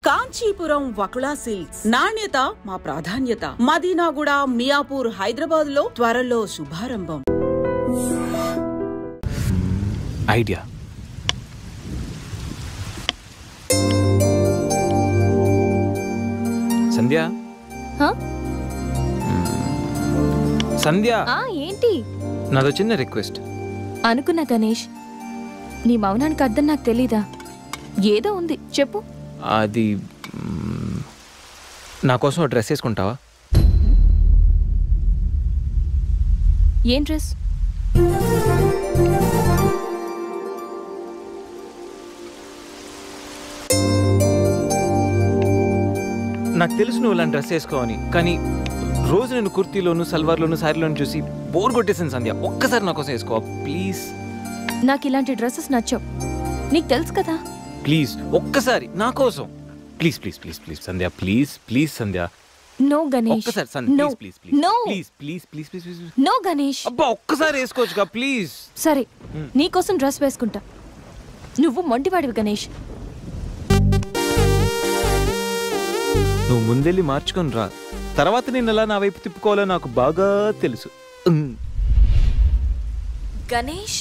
Kanchipuram Vakula silks, నాణ్యత మా ప్రాధాన్యత. మదీనాగూడ, మియాపూర్, హైదరాబాద్ లో త్వరలో శుభారంభం. ఐడియా. సంధ్య, సంధ్య, ఏంటి? నాదో చిన్న రిక్వెస్ట్. అనుకున్నా గణేష్, నీ మౌనానికి అర్థం నాకు తెలీదా? ఏదో ఉంది, చెప్పు. అది నా కోసం డ్రెస్ వేసుకుంటావా? ఏం డ్రెస్? నాకు తెలుసు నువ్వు ఇలాంటి డ్రెస్ వేసుకోవని, కానీ రోజు నేను కుర్తీలోను, సల్వార్లోను, శారీలోను చూసి బోర్ కొట్టేసాను. సంధ్య, ఒక్కసారి నా కోసం వేసుకోవా ప్లీజ్? నాకు ఇలాంటి డ్రెస్సెస్ నచ్చవు, నీకు తెలుసు కదా. ప్లీజ్ ఒక్కసారి నా కోసం, please please please please Sandhya, please please Sandhya. No Ganesh, ఒక్కసారి Sandhya, no please please no please please please please please. No Ganesh. అబ్బా ఒక్కసారి వేసుకోవచ్చుగా ప్లీజ్. సరే, నీకోసం డ్రెస్ వేసుకుంటా. నువ్వు మొండివాడివి గణేష్. నువ్వు ముందెళ్ళి మార్చుకొని రా, తర్వాత నేను ఎలా నా వైపు తిప్పుకోవాలో నాకు బాగా తెలుసు. Ganesh,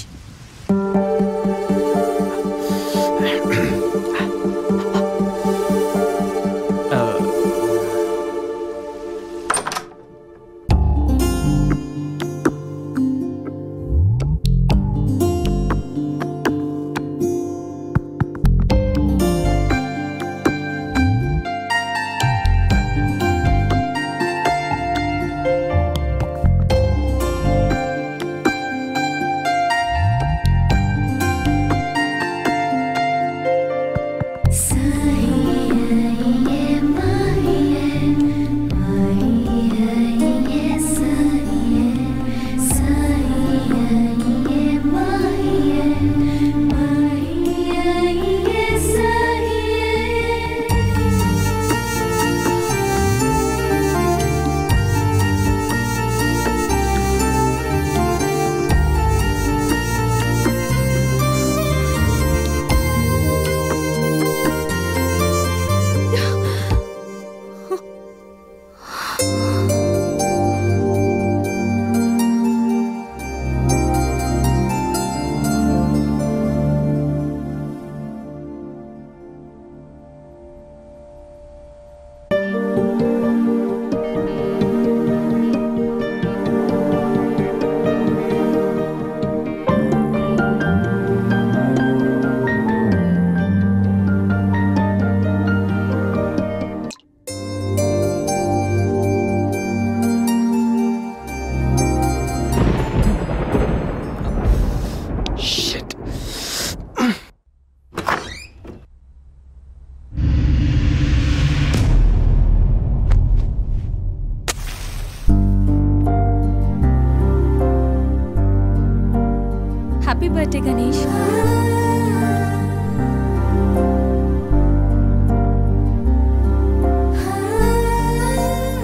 happy birthday Ganesh.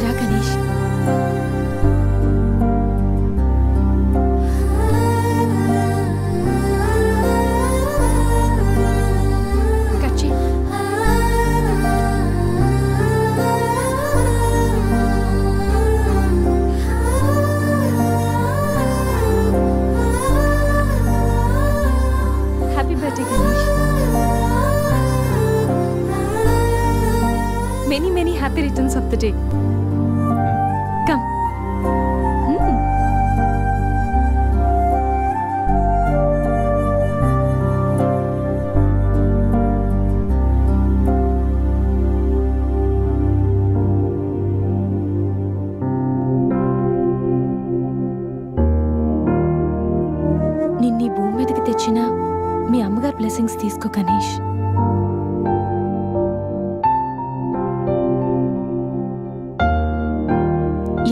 రా గణేష్. కట్ చేయి. Many, many happy returns of the day. Come. నిన్నీ భూమి మీదకి తెచ్చిన మీ అమ్మగారి బ్లెస్సింగ్స్ తీసుకో గణేష్.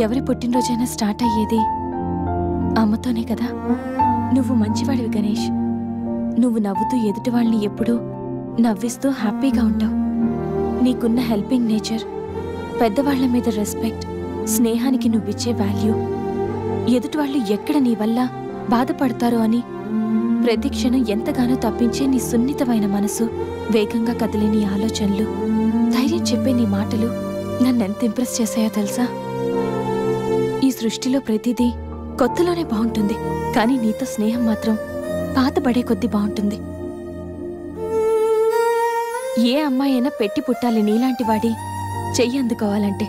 ఎవరి పుట్టినరోజైనా స్టార్ట్ అయ్యేది అమ్మతోనే కదా. నువ్వు మంచివాడివి గణేష్. నువ్వు నవ్వుతూ ఎదుటి వాళ్ళని ఎప్పుడూ నవ్విస్తూ హ్యాపీగా ఉంటావు. నీకున్న హెల్పింగ్ నేచర్, పెద్దవాళ్ల మీద రెస్పెక్ట్, స్నేహానికి నువ్విచ్చే వాల్యూ, ఎదుటి వాళ్ళు ఎక్కడ నీ వల్ల బాధపడతారో అని ప్రతి క్షణం ఎంతగానో తప్పించే నీ సున్నితమైన మనసు, వేగంగా కదిలే నీ ఆలోచనలు, ధైర్యం చెప్పే నీ మాటలు నన్నెంత ఇంప్రెస్ చేశాయో తెలుసా? ఈ సృష్టిలో ప్రతిదీ కొత్తలోనే బాగుంటుంది, కానీ నీతో స్నేహం మాత్రం పాతబడే కొద్దీ బాగుంటుంది. ఏ అమ్మాయి అయినా పెట్టి పుట్టాలి నీలాంటి వాడి చెయ్యి అందుకోవాలంటే.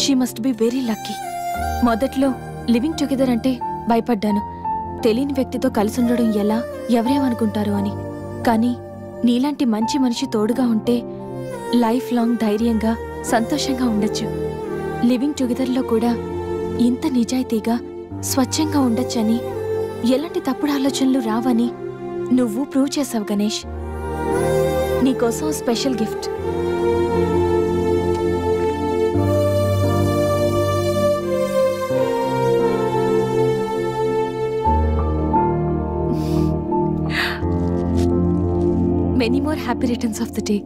She must be very lucky. మొదట్లో లివింగ్ టుగెదర్ అంటే భయపడ్డాను, తెలియని వ్యక్తితో కలిసి ఉండడం ఎలా, ఎవరేమనుకుంటారు అని. కానీ నీలాంటి మంచి మనిషి తోడుగా ఉంటే లైఫ్ లాంగ్ ధైర్యంగా సంతోషంగా ఉండొచ్చు. లివింగ్ టుగెదర్లో కూడా ఇంత నిజాయితీగా స్వచ్ఛంగా ఉండొచ్చని, ఎలాంటి తప్పుడు ఆలోచనలు రావని నువ్వు ప్రూవ్ చేసావు గణేష్. నీకోసం special gift. Many more happy returns of the day.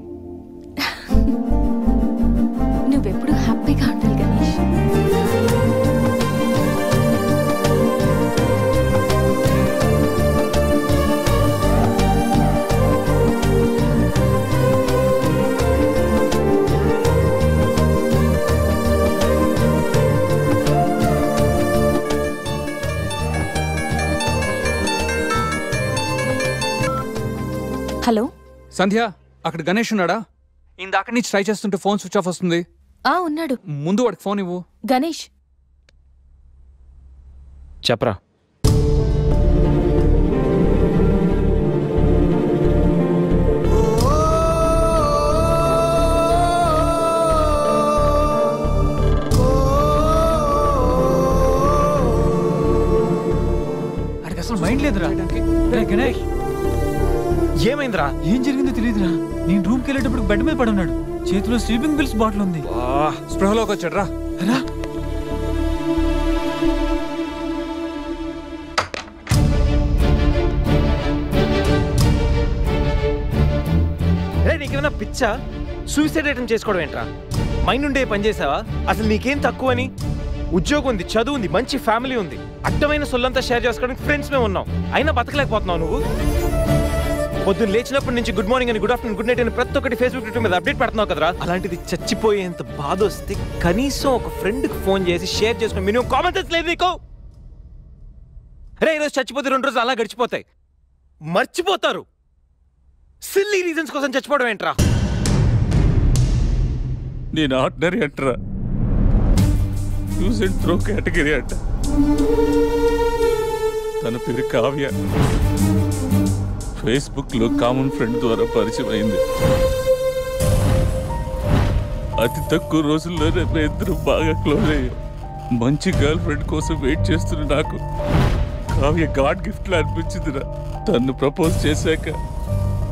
నువ్వెప్పుడు హ్యాపీగా ఉండాలి గణేష్. హలో సంధ్య, అక్కడ గణేష్ ఉన్నాడా? ఇందాక నుంచి ట్రై చేస్తుంటే ఫోన్ స్విచ్ ఆఫ్ వస్తుంది. ఉన్నాడు. ముందు వాడికి ఫోన్ ఇవ్వు. గణేష్, చెప్పరా. అడికి అసలు మైండ్ లేదురా. గణేష్, ఏమైందిరా? ఏం జరిగిందో తెలియదురా. నేను రూమ్కి వెళ్ళేటప్పుడు బెడ్ మీద పడున్నాడు, చేతిలో స్లీపింగ్ పిల్స్ బాటిల్ ఉంది. స్పృహలోకి వచ్చాడు రా. నీకేమైనా పిచ్చా? సూసైడ్ అటెంప్ట్ చేసుకోవడం ఏంట్రా? మైండ్ ఉండే పని చేసావా? అసలు నీకేం తక్కువ అని? ఉద్యోగం ఉంది, చదువు ఉంది, మంచి ఫ్యామిలీ ఉంది, అడ్డమైన సొల్లంతా షేర్ చేసుకోవడానికి ఫ్రెండ్స్ మేము ఉన్నాం. అయినా బతకలేకపోతున్నావు నువ్వు. పొద్దున్న లేచినప్పటి నుంచి గుడ్ మార్నింగ్ అని, గుడ్ ఆఫ్టర్నూన్, గుడ్ నైట్ అని ప్రతి ఒక్కటి ఫేస్బుక్ ట్విట్టర్ మీద అప్డేట్ పెడుతున్నావు కదరా. అలాంటిది చచ్చిపోయేంత బాధ వస్తే కనీసం ఒక ఫ్రెండ్కి ఫోన్ చేసి షేర్ చేసుకుని మినిమం కామన్ సెన్స్ లేదు నీకు? ఈరోజు చచ్చిపోతే 2 రోజులు అలా గడిచిపోతాయి, మర్చిపోతారు. సిల్లీ రీజన్స్ కోసం చచ్చిపోవడం ఏంట్రా? నేను ఆర్డినరీ అంటరా, యూజ్ అండ్ త్రో కేటగిరీ అంట. తన పేరు కావ్య, ఫేస్బుక్ లో కామన్ ఫ్రెండ్ ద్వారా పరిచయం అయింది. అతి తక్కువ రోజుల్లోనే మేము ఇద్దరు బాగా క్లోజ్ అయ్యాం. మంచి గర్ల్ ఫ్రెండ్ కోసం వెయిట్ చేస్తున్న నాకు కావ్య గాడ్ గిఫ్ట్ లా అనిపించిందిరా. తను ప్రపోజ్ చేశాక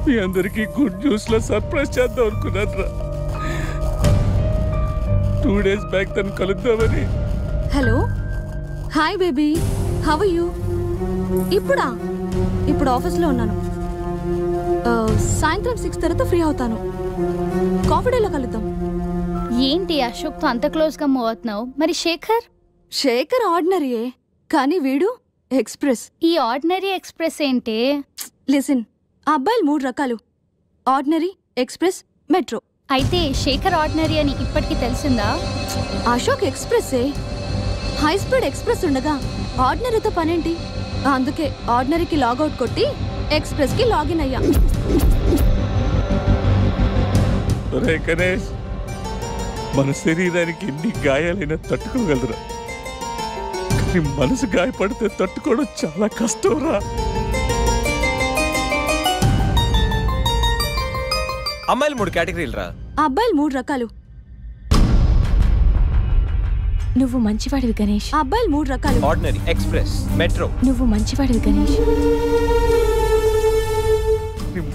మీ అందరికీ గుడ్ న్యూస్ లో సర్ప్రైజ్ చేద్దాం అనుకున్నాను రా. 2 days బ్యాక్ తను కలుద్దామని. Hello, hi baby, how are you? ఇప్పుడు ఆఫీస్లో ఉన్నాను. సాయంత్రం 6 తర్వాత ఫ్రీ అవుతాను. కాఫీ డేలో కలుద్దాం. ఏంటి అశోక్తో అంత క్లోజ్గా మూవ్ అవుతున్నావు? మరి శేఖర్ ఆర్డినరీయే, కానీ వీడు ఎక్స్ప్రెస్. ఈ ఆర్డినరీ ఎక్స్ప్రెస్ ఏంటి? లిసన్, ఆ అబ్బాయిలు 3 రకాలు: ఆర్డినరీ, ఎక్స్ప్రెస్, మెట్రో. అయితే శేఖర్ ఆర్డినరీ అని ఇప్పటికి తెలిసిందా? అశోక్ ఎక్స్ప్రెస్సే. హై స్పీడ్ ఎక్స్ప్రెస్ ఉండగా ఆర్డినరీతో పనేంటి? అందుకే ఆర్డినరీకి లాగౌట్ కొట్టి ఎక్స్ప్రెస్కి లాగిన్ అయ్యా. గణేష్, మన శరీరానికి ఎన్ని గాయాలైనా తట్టుకోగలరా, కానీ మనసు గాయపడితే తట్టుకోవడం చాలా కష్టం రా. అమ్మాయిలు 3 కేటగిరీలు రా. ఆ అబ్బాయిలు 3 రకాలు. నువ్వు మంచివాడివి గణేష్. ఆ అబ్బాయిలు 3 రకాలు: ఆర్డినరీ, ఎక్స్ప్రెస్, మెట్రో. నువ్వు మంచివాడివి గణేష్.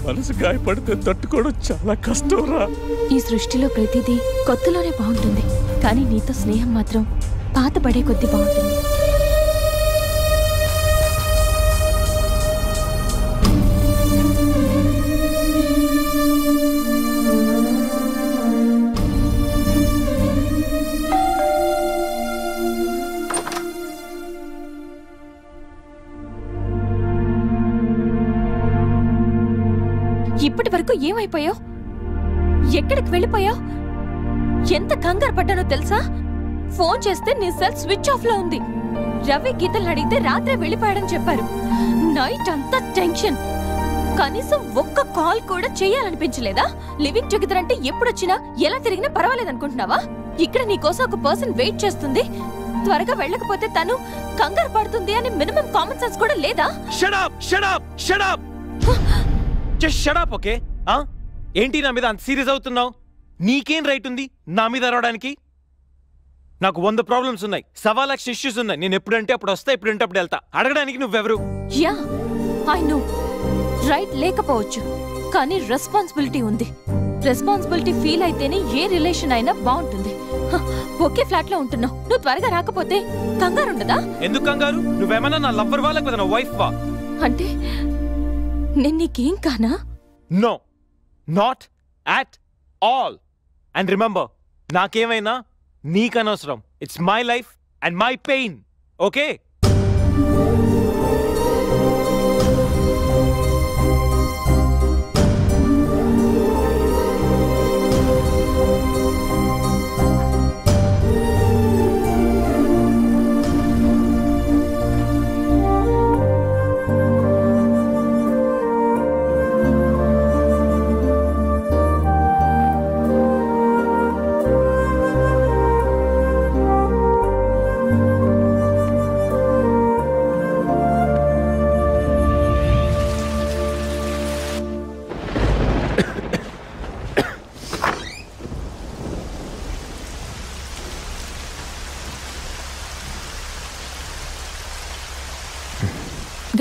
మనసు గాయపడితే తట్టుకోవడం చాలా కష్టం రా. ఈ సృష్టిలో ప్రతిదీ కొత్తలోనే బాగుంటుంది, కానీ నీతో స్నేహం మాత్రం పాతబడే కొద్దీ బాగుంటుంది. ఇప్పటి వరకు ఏమైపోయావు? ఎక్కడికి వెళ్ళిపోయావు? ఎంత కంగారు పడ్డానో తెలుసా? ఫోన్ చేస్తే నీ సెల్ స్విచ్ ఆఫ్ లో ఉంది. రవి గీతలు అడిగితే రాత్రే వెళ్ళిపోయాడని చెప్పారు. నైట్ అంతా టెన్షన్. కనీసం ఒక్క కాల్ కూడా చేయాలనిపించలేదా? లివింగ్ టుగెదర్ అంటే ఎప్పుడొచ్చినా ఎలా తిరిగినా పర్వాలేదనుకుంటున్నావా? ఇక్కడ నీకోసం ఒక పర్సన్ వెయిట్ చేస్తుంది. త్వరగా వెళ్ళకపోతే తను కంగారు పడుతుంది అని మినిమం కామన్ సెన్స్ కూడా లేదా? ఓకే? ఏంటి నా మీద అంత సీరియస్ అవుతున్నావు? నీకేం రైట్ ఉంది నా మీద అరవడానికి? నాకు 100 ప్రాబ్లమ్స్ ఉన్నాయి, 1,00,000 ఇష్యూస్ ఉన్నాయి. నేను ఎప్పుడంటే అప్పుడు వస్తా, ఎప్పుడంటే అప్పుడు వెళ్తా. అడగడానికి నువ్వెవరు? యా ఐ నో, రైట్ లేకపోవచ్చు, కానీ రెస్పాన్సిబిలిటీ ఉంది. రెస్పాన్సిబిలిటీ ఫీల్ అయితేనే ఏ రిలేషన్ అయినా బాగుంటుంది. ఒకే ఫ్లాట్ లో ఉంటున్నావు, నువ్వు త్వరగా రాకపోతే కంగారు ఉండదా? ఎందుకు కంగారు? నువ్వేమన్నా నా లవ్వర్ వా లేకపోతే నా వైఫ్ వా? అంటే నేను నీకేం కానా? No, not at all. And remember, నాకేమైనా నీకనవసరం. It's my life and my pain. Okay?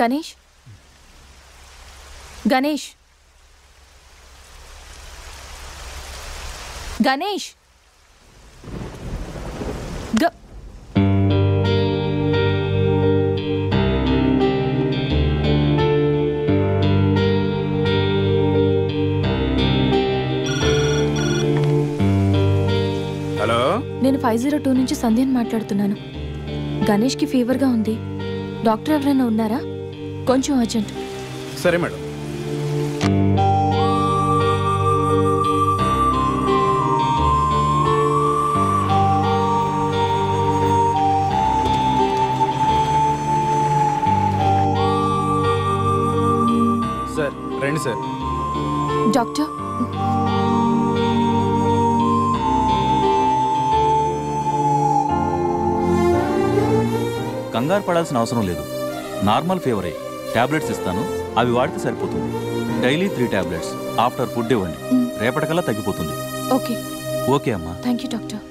Ganesh, Ganesh, Ganesh, hello, నేను 502 నుంచి సంధ్యని మాట్లాడుతున్నాను. గణేష్కి ఫీవర్గా ఉంది. డాక్టర్ ఎవరైనా ఉన్నారా? కొంచెం అర్జెంట్. సరే మేడం. సార్ రండి సార్. డాక్టర్, కంగారు పడాల్సిన అవసరం లేదు. నార్మల్ ఫీవరే. టాబ్లెట్స్ ఇస్తాను, అవి వాడితే సరిపోతుంది. Daily 3 tablets. ఆఫ్టర్ ఫుడ్ ఇవ్వండి, రేపటికల్లా తగ్గిపోతుంది. ఓకే. ఓకే అమ్మా. Thank you doctor.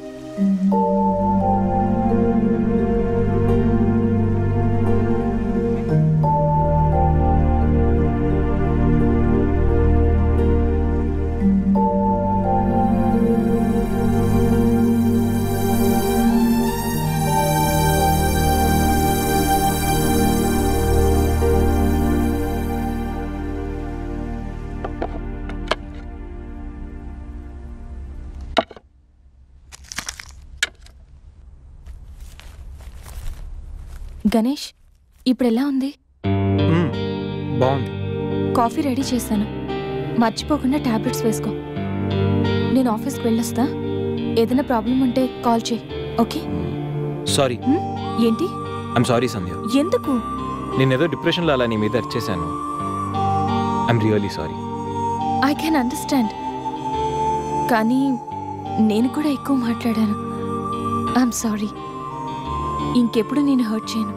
గణేష్, ఇప్పుడు ఎలా ఉంది? బాగుంది. కాఫీ రెడీ చేశాను, మర్చిపోకుండా టాబ్లెట్స్ వేసుకో. నేను ఆఫీస్కి వెళ్ళొస్తా. ఏదైనా ప్రాబ్లం ఉంటే కాల్ చేయి. ఓకే? సారీ. ఏంటి? I'm sorry Sandhya. ఎందుకు? నేనేదో డిప్రెషన్లో అలా నీ మీద అరిచేశాను. I'm really sorry. I can understand, కానీ నేను కూడా ఎక్కువ మాట్లాడాను. I'm sorry. ఇంకెప్పుడు నేను హర్ట్ చేయను.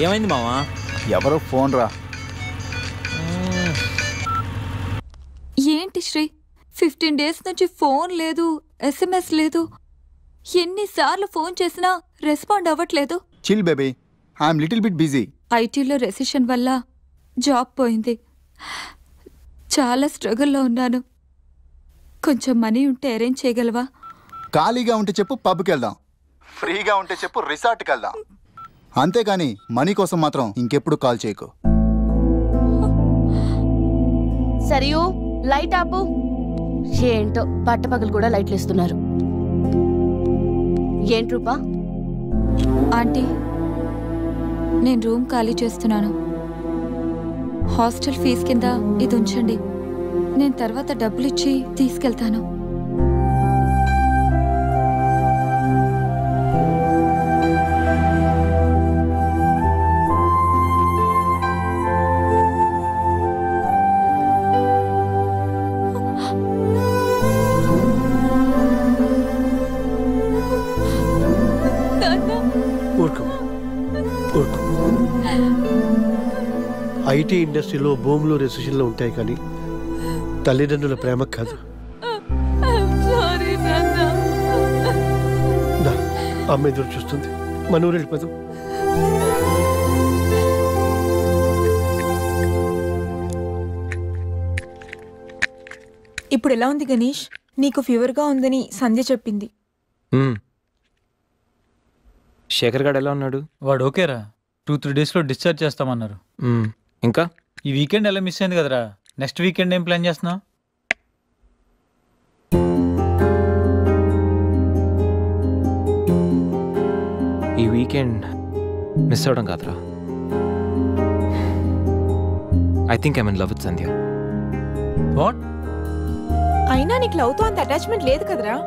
ఏమైంది మావా? ఎవరో ఫోన్ రా. ఏంటి శ్రీ, 15 డేస్ నుంచి ఫోన్ లేదు, SMS లేదు. ఎన్నిసార్లు ఫోన్ చేసినా రెస్పాండ్ అవ్వట్లేదు. Chill baby, I'm little bit busy. ఐటీలో రెసిషన్ వల్ల జాబ్ పోయింది. చాలా స్ట్రగుల్లో ఉన్నాను. కొంచెం మనీ ఉంటే అరేంజ్ చేయగలవా? ఖాళీగా ఉంటే చెప్పు, పబ్కి వెళ్దాం. ఫ్రీగా ఉంటే చెప్పు, రిసార్ట్కి వెళ్దాం. అంతేగాని మనీ కోసం మాత్రం ఇంకెప్పుడు కాల్ చేయకు. సరియు, లైట్ ఆపు. ఏంటో పట్టపగలు కూడా లైట్లు ఇస్తున్నారు. ఏంటి రూపా? ఆంటీ, నేను రూమ్ ఖాళీ చేస్తున్నాను. హాస్టల్ ఫీజు కింద ఇది ఉంచండి. నేను తర్వాత డబ్బులు ఇచ్చి తీసుకెళ్తాను. ఐటీ ఇండస్ట్రీలో భూములు రెసిషన్లో ఉంటాయి కానీ తల్లిదండ్రుల ప్రేమ కాదు. అమ్మ ఎదురు చూస్తుంది. మన ఊరు వెళ్ళిపోదాం. ఇప్పుడు ఎలా ఉంది గణేష్? నీకు ఫీవర్గా ఉందని సంధ్య చెప్పింది. శేఖర్ గారు ఎలా ఉన్నాడు? వాడు ఓకేరా, 2-3 డేస్లో డిశ్చార్జ్ చేస్తామన్నారు. ఇంకా ఈ వీకెండ్ ఎలా మిస్ అయింది కదరా. నెక్స్ట్ వీకెండ్ ఏం ప్లాన్ చేస్తున్నావు? ఈ వీకెండ్ మిస్ అవడం కాదురా. I think I'm in love with Sandhya. What? అయినా నీకు లవ్తో అంత అటాచ్మెంట్ లేదు కదరా.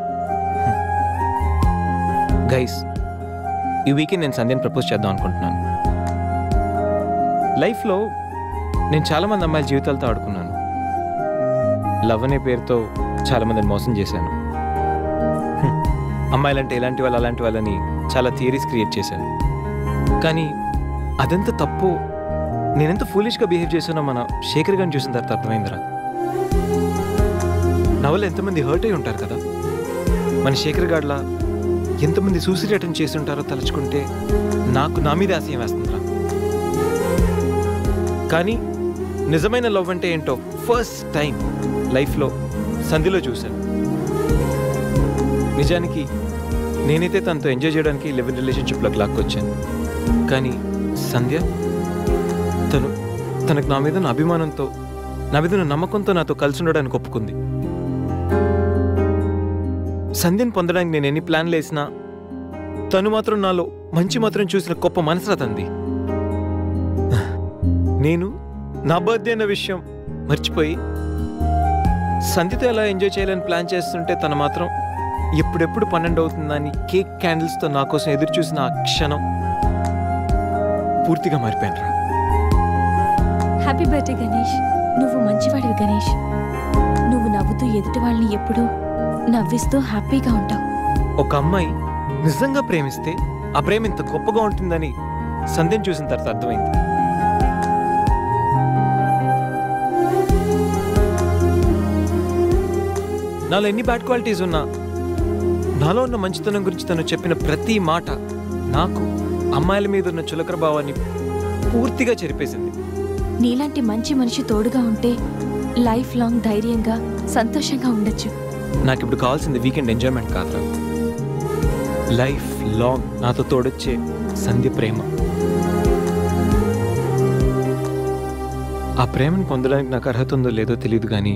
గైస్, ఈ వీకెండ్ నేను సంధ్యని ప్రపోజ్ చేద్దాం అనుకుంటున్నాను. లైఫ్లో నేను చాలామంది అమ్మాయిల జీవితాలతో ఆడుకున్నాను. లవ్ అనే పేరుతో చాలామందిని మోసం చేశాను. అమ్మాయిలంటే ఇలాంటి వాళ్ళు అలాంటి వాళ్ళని చాలా థియరీస్ క్రియేట్ చేశాను. కానీ అదెంత తప్పు, నేనెంత ఫూలిష్గా బిహేవ్ చేశానో మన శేఖర్ గారిని చూసిన తర్వాత అర్థమైందిరా. నా వల్ల ఎంతమంది హర్ట్ అయి ఉంటారు కదా. మన శేఖర్ గారిలా ఎంతమంది సూసైడ్ అటెంప్ట్ చేసి ఉంటారో తలుచుకుంటే నాకు నా మీద ఆశయం వేస్తుందిరా. కానీ నిజమైన లవ్ అంటే ఏంటో ఫస్ట్ టైం లైఫ్లో సంధ్యలో చూశాను. నిజానికి నేనైతే తనతో ఎంజాయ్ చేయడానికి లివ్ ఇన్ రిలేషన్షిప్లోకి లాక్కొచ్చాను. కానీ సంధ్య తనకు నా మీద అభిమానంతో, నా మీద నమ్మకంతో నాతో కలిసి ఉండడానికి ఒప్పుకుంది. సంధ్యను పొందడానికి నేను ఎన్ని ప్లాన్లు వేసినా తను మాత్రం నాలో మంచి మాత్రం చూసిన గొప్ప మనసురా తంది. నేను నా బర్త్డే అన్న విషయం మర్చిపోయి సంధ్యతో ఎలా ఎంజాయ్ చేయాలని ప్లాన్ చేస్తుంటే తను మాత్రం ఎప్పుడెప్పుడు 12 అవుతుందని కేక్ క్యాండిల్స్తో నా కోసం ఎదురు చూసిన ఆ క్షణం పూర్తిగా మారిపోయాను రా. Happy birthday Ganesh. నువ్వు మంచివాడివి గణేష్. నువ్వు నవ్వుతూ ఎదుటి వాళ్ళని ఎప్పుడూ నవ్విస్తూ హ్యాపీగా ఉంటావు. ఒక అమ్మాయి నిజంగా ప్రేమిస్తే ఆ ప్రేమ ఇంత గొప్పగా ఉంటుందని సంధ్యను చూసిన తర్వాత అర్థమైంది. నాలో ఎన్ని బ్యాడ్ క్వాలిటీస్ ఉన్నా నాలో ఉన్న మంచితనం గురించి తను చెప్పిన ప్రతి మాట నాకు అమ్మాయిల మీద ఉన్న చులకర భావాన్ని పూర్తిగా చెరిపేసింది. నీలాంటి మంచి మనిషి తోడుగా ఉంటే లైఫ్ లాంగ్ ధైర్యంగా సంతోషంగా ఉండొచ్చు. నాకు ఇప్పుడు కావాల్సింది వీకెండ్ ఎంజాయ్మెంట్ కాదురా, లైఫ్ లాంగ్ నాతో తోడొచ్చే సంధ్య ప్రేమ. ఆ ప్రేమను పొందడానికి నాకు అర్హత ఉందో లేదో తెలియదు, కానీ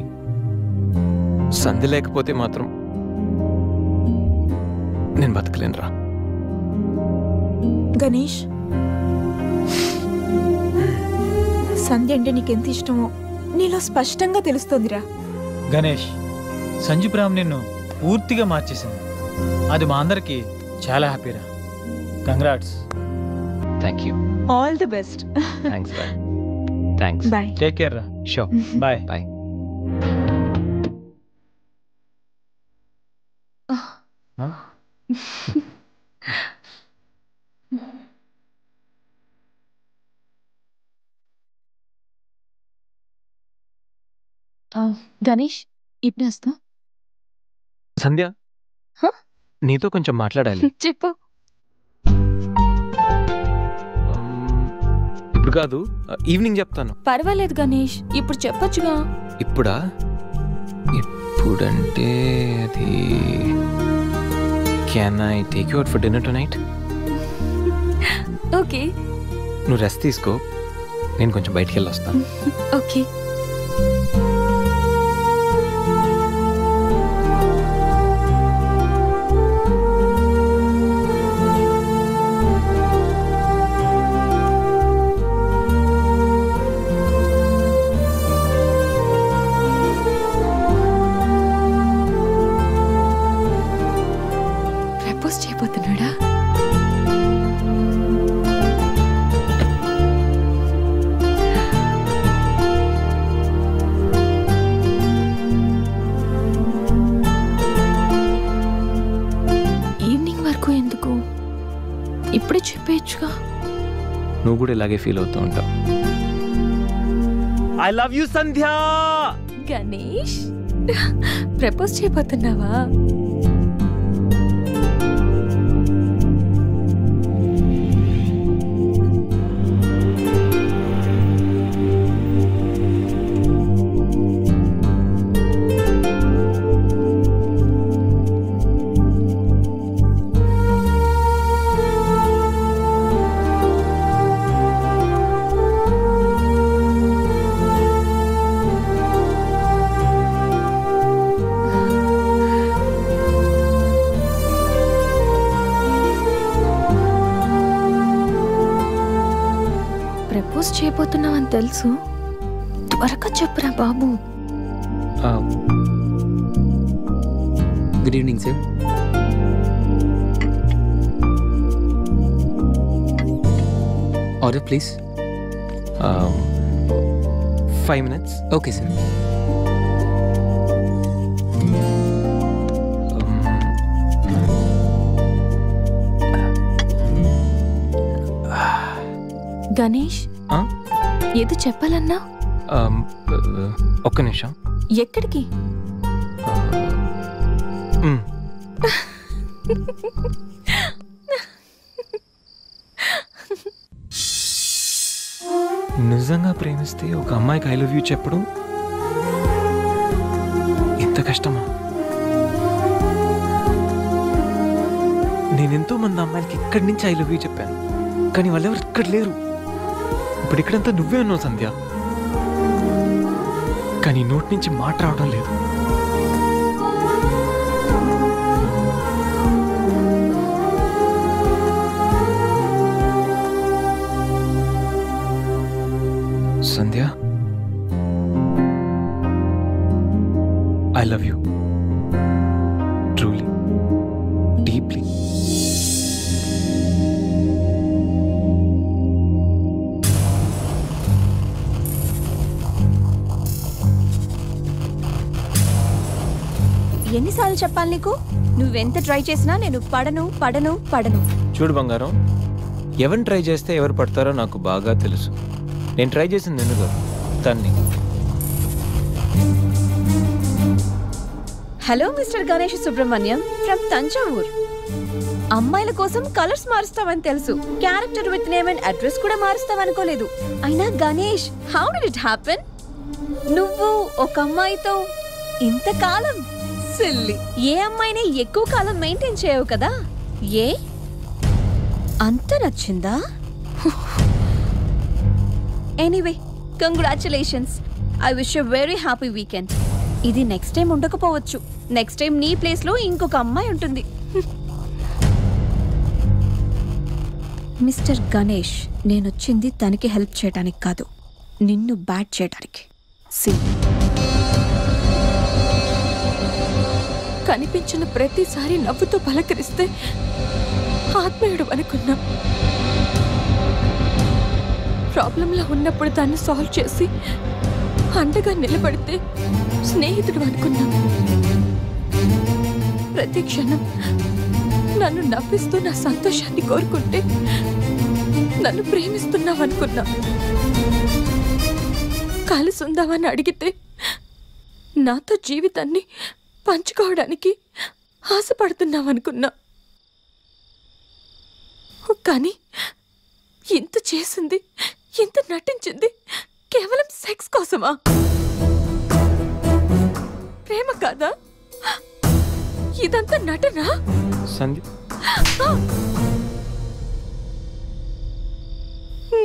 సంధ్య లేకపోతే మాత్రం నేను బతకలేనురా. గణేష్, సంధ్య అంటే నీకెంత ఇష్టమో నీలో స్పష్టంగా తెలుస్తోందిరా. గణేష్, సంజు ప్రేమ నిన్ను పూర్తిగా మార్చేసింది. అది మా అందరికి చాలా హ్యాపీరా. Congrats. Thank you. All the best. Thanks bye. Thanks. Bye. Take care రా. షూర్. బాయ్. బాయ్. గణేష్, ఇప్పుడు వస్తా. సంధ్య, నీతో కొంచెం మాట్లాడాలి. చెప్పు. ఇప్పుడు కాదు, ఈవినింగ్ చెప్తాను. పర్వాలేదు గణేష్, ఇప్పుడు చెప్పొచ్చుగా. ఇప్పుడా? ఇప్పుడంటే అది can I take you out for dinner tonight? Okay. నువ్వు రెస్ట్ తీసుకో, నేను కొంచెం బయటికి వెళ్ళి వస్తాను. ఓకే. చెప్పొచ్చుగా. నువ్వు కూడా ఇలాగే ఫీల్ అవుతూ ఉంటావు. I love you Sandhya. Ganesh, propose చేయబోతున్నావా? ప్రపోజ్ చేయబోతున్నావని తెలుసు, త్వరగా చెప్పురా బాబు. Good evening sir. Order please. 5 minutes. Okay sir. Ganesh, ఏదో చెప్పాలన్నా? ఒక్క నిమిషం. ఎక్కడికి? నిజంగా ప్రేమిస్తే ఒక అమ్మాయికి ఐ లవ్ యూ చెప్పడం ఎంత కష్టమా? నేనెంతో మంది అమ్మాయిలకి ఇక్కడి నుంచి ఐ లవ్ యూ చెప్పాను, కానీ వాళ్ళెవరు ఇక్కడ లేరు. ఇప్పుడు ఇక్కడంతా నువ్వే ఉన్నావు సంధ్య, కానీ నోటి నుంచి మాట రావడం లేదు. Sandhya, I love you truly, deeply. ఎన్నిసార్లు చెప్పాలి నీకు? నువ్వెంత ట్రై చేసినా నేను పడను పడను పడను. చూడు బంగారం, ఎవరిని ట్రై చేస్తే ఎవరు పడతారో నాకు బాగా తెలుసు. నేను ట్రై చేసింది ఎందుకు తన్ని. Hello mister Ganesh Subrahmanyam from Thanjavur. అమ్మాయిల కోసం కలర్స్ మారుస్తావని తెలుసు, character with name and address కూడా మారుస్తావనుకోలేదు. అయినా Ganesh, how did it happen? నువ్వు ఒక అమ్మాయితో ఇంతకాలం సిల్లీ. ఏ అమ్మాయిని ఎక్కువ కాలం మెయింటైన్ చేయవు కదా? ఏ అంత నచ్చిందా? Anyway, congratulations. I wish you very happy weekend. ఇది నెక్స్ట్ టైం ఉండకపోవచ్చు. నెక్స్ట్ టైం నీ ప్లేస్ లో ఇంకొక అమ్మాయి ఉంటుంది. మిస్టర్ గణేష్, నేనొచ్చింది తనకి హెల్ప్ చేయడానికి కాదు, నిన్ను బ్యాట్ చేయడానికి. కనిపించిన ప్రతిసారి నవ్వుతో పలకరిస్తే ఆత్మీయుడు అనుకున్నా. ప్రాబ్లంలో ఉన్నప్పుడు దాన్ని సాల్వ్ చేసి అండగా నిలబడితే స్నేహితుడు అనుకున్నా. ప్రతి క్షణం నన్ను నవ్విస్తూ నా సంతోషాన్ని కోరుకుంటే నన్ను ప్రేమిస్తున్నావనుకున్నా. కలిసి ఉందామని అడిగితే నాతో జీవితాన్ని పంచుకోవడానికి ఆశపడుతున్నావనుకున్నా. కానీ ఇంత చేసింది, ఇంత నటించింది కేవలం సెక్స్ కోసమా? ప్రేమ కాదా? ఇదంతా నటనా? సంధ్య,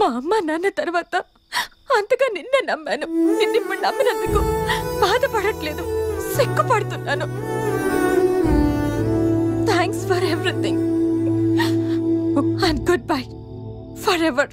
మా అమ్మ నాన్న తర్వాత అంతగా నిన్నే నమ్మాను. నిన్నిప్పుడు నమ్మినందుకు బాధపడట్లేదు, సిగ్గుపడుతున్నాను. Thanks for everything and goodbye for ever.